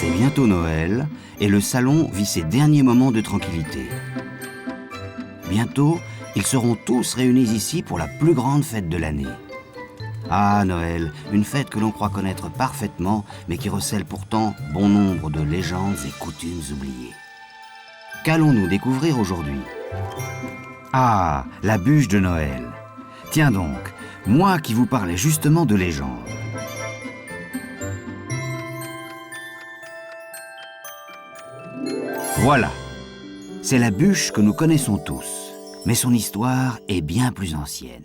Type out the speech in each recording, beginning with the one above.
C'est bientôt Noël et le salon vit ses derniers moments de tranquillité. Bientôt, ils seront tous réunis ici pour la plus grande fête de l'année. Ah, Noël, une fête que l'on croit connaître parfaitement, mais qui recèle pourtant bon nombre de légendes et coutumes oubliées. Qu'allons-nous découvrir aujourd'hui? Ah, la bûche de Noël. Tiens donc, moi qui vous parlais justement de légendes. Voilà, c'est la bûche que nous connaissons tous, mais son histoire est bien plus ancienne.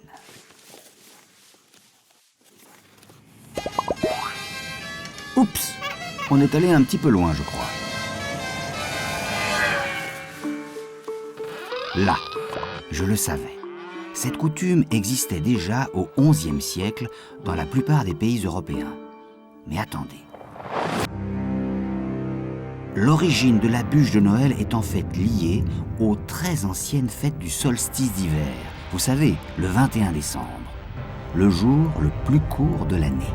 Oups, on est allé un petit peu loin, je crois. Là, je le savais. Cette coutume existait déjà au XIe siècle dans la plupart des pays européens. Mais attendez. L'origine de la bûche de Noël est en fait liée aux très anciennes fêtes du solstice d'hiver. Vous savez, le 21 décembre, le jour le plus court de l'année.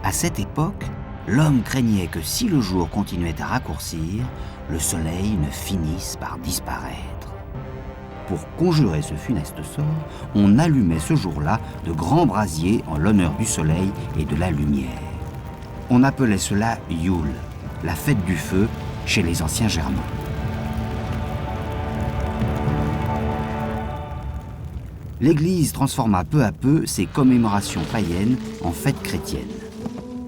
À cette époque, l'homme craignait que si le jour continuait à raccourcir, le soleil ne finisse par disparaître. Pour conjurer ce funeste sort, on allumait ce jour-là de grands brasiers en l'honneur du soleil et de la lumière. On appelait cela Yule, la fête du feu chez les anciens Germains. L'Église transforma peu à peu ces commémorations païennes en fêtes chrétiennes,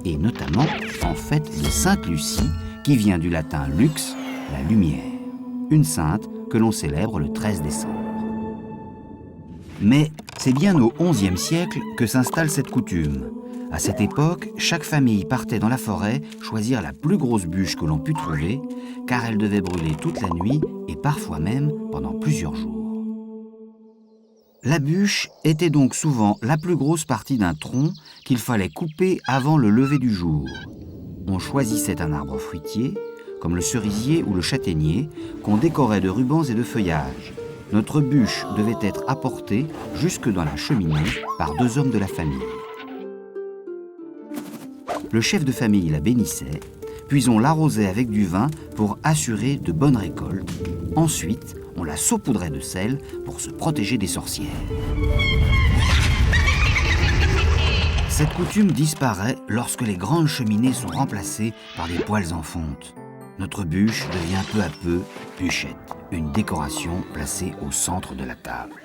et notamment en fête de Sainte Lucie, qui vient du latin lux, la lumière, une sainte que l'on célèbre le 13 décembre. Mais c'est bien au XIe siècle que s'installe cette coutume. À cette époque, chaque famille partait dans la forêt choisir la plus grosse bûche que l'on put trouver, car elle devait brûler toute la nuit et parfois même pendant plusieurs jours. La bûche était donc souvent la plus grosse partie d'un tronc qu'il fallait couper avant le lever du jour. On choisissait un arbre fruitier, comme le cerisier ou le châtaignier, qu'on décorait de rubans et de feuillages. Notre bûche devait être apportée jusque dans la cheminée par 2 hommes de la famille. Le chef de famille la bénissait, puis on l'arrosait avec du vin pour assurer de bonnes récoltes. Ensuite, on la saupoudrait de sel pour se protéger des sorcières. Cette coutume disparaît lorsque les grandes cheminées sont remplacées par des poêles en fonte. Notre bûche devient peu à peu bûchette, une décoration placée au centre de la table.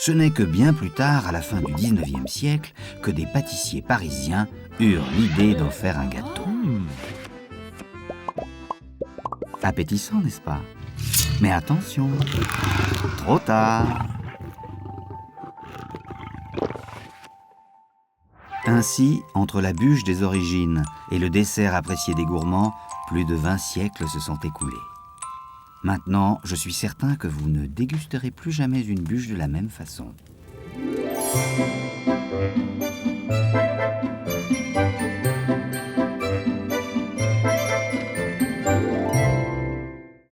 Ce n'est que bien plus tard, à la fin du XIXe siècle, que des pâtissiers parisiens eurent l'idée d'en faire un gâteau. Appétissant, n'est-ce pas? Mais attention, trop tard. Ainsi, entre la bûche des origines et le dessert apprécié des gourmands, plus de 20 siècles se sont écoulés. Maintenant, je suis certain que vous ne dégusterez plus jamais une bûche de la même façon.